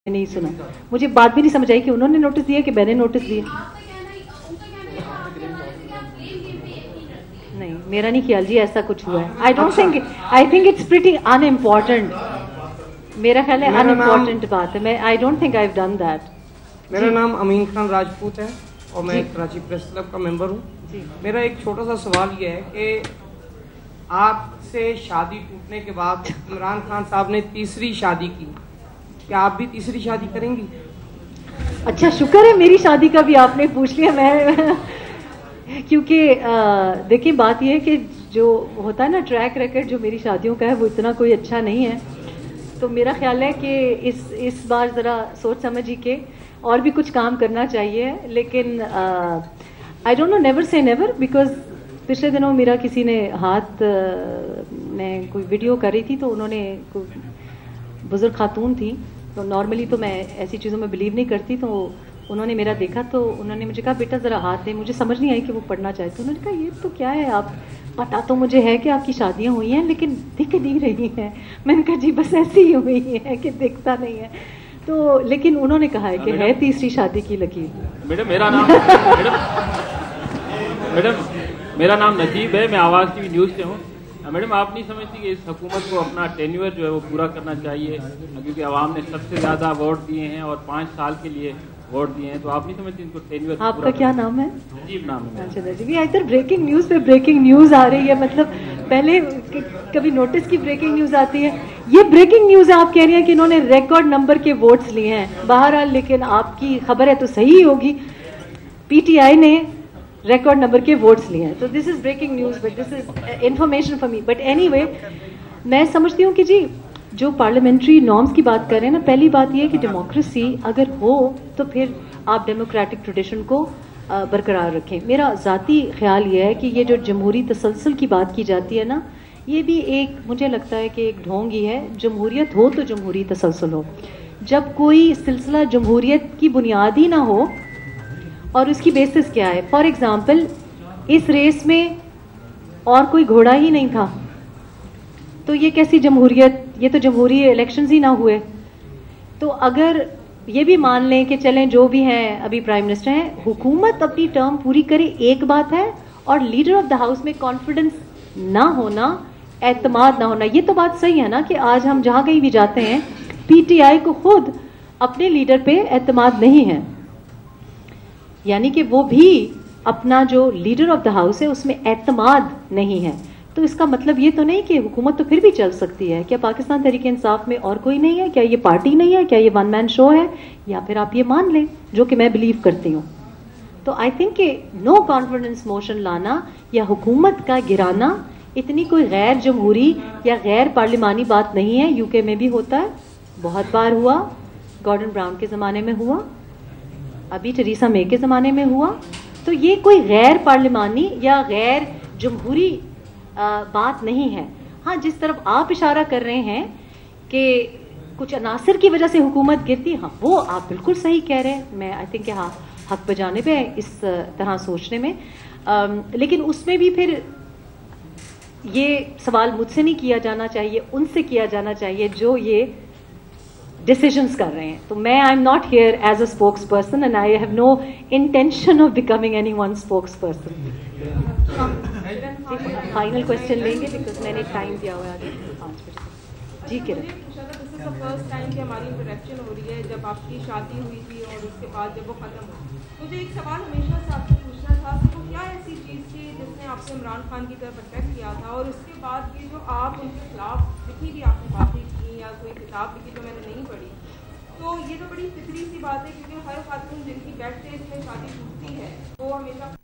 نہیں سنا, مجھے بات بھی نہیں سمجھ آئی کہ انہوں نے نوٹس دیا کہ میں نے نوٹس دیا. نہیں, میرا نہیں خیال جی ایسا کچھ ہوا ہے. I think it's pretty unimportant. میرا خیال ہے ان امپورٹنٹ بات ہے. I don't think I have done that. میرا نام امین خان راجپوت ہے اور میں کراچی پریس کلب کا ممبر ہوں. میرا ایک چھوٹا سا سوال یہ ہے کہ آپ سے شادی ٹوٹنے کے بعد عمران خان صاحب نے تیسری شادی کی, کیا آپ بھی تیسری شادی کریں گی؟ اچھا, شکر ہے میری شادی کا بھی آپ نے پوچھ لیا. میں کیونکہ دیکھیں بات یہ ہے کہ جو ہوتا ہے نا ٹریک ریکارڈ جو میری شادیوں کا ہے وہ اتنا کوئی اچھا نہیں ہے. تو میرا خیال ہے کہ اس بار ذرا سوچ سمجھ ہی کے اور بھی کچھ کام کرنا چاہیے. لیکن آئی ڈونٹ نو, نیور سے نیور, بیکاز پچھلے دنوں میرا کسی نے ہاتھ میں کوئی ویڈیو کر رہی تھی تو انہوں نے, بزرگ خاتون تھی تو نارملی تو میں ایسی چیزوں میں بلیو نہیں کرتی, تو انہوں نے میرا دیکھا تو انہوں نے مجھے کہا بیٹا ذرا ہاتھ دے. مجھے سمجھ نہیں آئی کہ وہ پڑھنا چاہتے. انہوں نے کہا یہ تو کیا ہے, آپ پتا تو مجھے ہے کہ آپ کی شادیاں ہوئی ہیں لیکن دکھ نہیں رہی ہیں. میں نے کہا جی بس ایسی ہی ہوئی ہے کہ دکھتا نہیں ہے. تو لیکن انہوں نے کہا ہے کہ ہے تیسری شادی کی لکیر. میرا نام نجیب ہے, میں آواز ٹی وی نیوز سے ہوں. میڈم آپ نہیں سمجھتی کہ اس حکومت کو اپنا ٹینیور جو ہے وہ پورا کرنا چاہیے, کیونکہ عوام نے سب سے زیادہ ووٹ دیے ہیں اور 5 سال کے لیے ووٹ دیے ہیں, تو آپ نہیں سمجھتی ان کو ٹینیور؟ آپ کا کیا نام ہے؟ نجیب نام ہے. اچھا نجیب, یہ ادھر بریکنگ نیوز پہ بریکنگ نیوز آ رہی ہے. مطلب پہلے کبھی نوٹس کی بریکنگ نیوز آتی ہے, یہ بریکنگ نیوز ہے. آپ کہہ رہی ہیں کہ انہوں نے ریکارڈ نمبر کے ووٹس لیے ہیں. بہرحال لیکن آپ کی خبر ہے تو صحیح ہوگی, پی ٹی آئی نے ریکارڈ نمبر کے ووٹس لیے ہیں. تو this is breaking news but this is information for me. But anyway, میں سمجھتی ہوں کہ جی جو پارلیمنٹری نارمس کی بات کر رہے ہیں نا, پہلی بات یہ ہے کہ ڈیموکریسی اگر ہو تو پھر آپ ڈیموکریٹک ٹریڈیشن کو برقرار رکھیں. میرا ذاتی خیال یہ ہے کہ یہ جو جمہوری تسلسل کی بات کی جاتی ہے نا, یہ بھی ایک مجھے لگتا ہے کہ ایک ڈھونگ ہی ہے. جمہوریت ہو تو جمہوری تسلسل ہو. جب کوئی سلسلہ جمہوریت کی بنیاد ہی نہ ہو اور اس کی بیسس کیا ہے, فار ایگزامپل اس ریس میں اور کوئی گھوڑا ہی نہیں تھا تو یہ کیسی جمہوریت, یہ تو جمہوری الیکشنز ہی نہ ہوئے. تو اگر یہ بھی مان لیں کہ چلیں جو بھی ہیں ابھی پرائم منسٹر ہیں, حکومت اپنی ٹرم پوری کرے ایک بات ہے, اور لیڈر آف دا ہاؤس میں کانفیڈنس نہ ہونا, اعتماد نہ ہونا, یہ تو بات صحیح ہے نا کہ آج ہم جہاں کہیں بھی جاتے ہیں پی ٹی آئی کو خود اپنے لیڈر پہ اعتماد نہیں ہے, یعنی کہ وہ بھی اپنا جو لیڈر آف دا ہاؤس ہے اس میں اعتماد نہیں ہے. تو اس کا مطلب یہ تو نہیں کہ حکومت تو پھر بھی چل سکتی ہے. کیا پاکستان تحریک انصاف میں اور کوئی نہیں ہے؟ کیا یہ پارٹی نہیں ہے؟ کیا یہ ون مین شو ہے؟ یا پھر آپ یہ مان لیں جو کہ میں بلیو کرتی ہوں. تو آئی تھنک کہ نو کانفیڈنس موشن لانا یا حکومت کا گرانا اتنی کوئی غیر جمہوری یا غیر پارلیمانی بات نہیں ہے. یو کے میں بھی ہوتا ہے, بہت بار ہوا, گارڈن براؤن کے زمانے میں ہوا, ابھی ٹریسا مے کے زمانے میں ہوا. تو یہ کوئی غیر پارلیمانی یا غیر جمہوری بات نہیں ہے. ہاں جس طرف آپ اشارہ کر رہے ہیں کہ کچھ عناصر کی وجہ سے حکومت گرتی, ہاں وہ آپ بالکل صحیح کہہ رہے ہیں. میں آئی تھنک کہ ہاں حق پہ جانے پہ اس طرح سوچنے میں, لیکن اس میں بھی پھر یہ سوال مجھ سے نہیں کیا جانا چاہیے, ان سے کیا جانا چاہیے جو یہ ڈیسیژنس کر رہے ہیں. تو میں I am not here as a spokesperson and I have no intention of becoming any one spokesperson. Final question لیں گے بیکاز میں نے ٹائم دیا ہوا ہے 5 بجے. جی کرن, فرسٹ ٹائم کہ ہماری انٹریکشن ہو رہی ہے جب آپ کی شادی ہوئی تھی اور اس کے بعد جب وہ ختم ہوئی, مجھے ایک سوال ہمیشہ سے آپ سے پوچھنا تھا کہ وہ کیا ایسی چیز تھی جس نے آپ سے عمران خان کی طرف اٹریکٹ کیا تھا, اور اس کے بعد یہ جو آپ ان کے خلاف لکھی بھی آپ نے باتیں کی یا کوئی کتاب لکھی جو میں نے نہیں پڑھی, تو یہ تو بڑی فطری سی بات ہے کیونکہ ہر خاتون جن کی بیڈ سے اس میں شادی ٹوٹتی ہے وہ ہمیشہ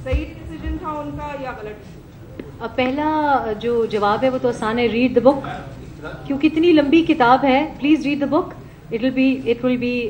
صحیح ڈیسیجن تھا ان کا یا غلط؟ پہلا جو جواب ہے وہ تو آسان ہے, ریڈ دا بک, کیونکہ اتنی لمبی کتاب ہے. Please read the book, it will be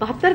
72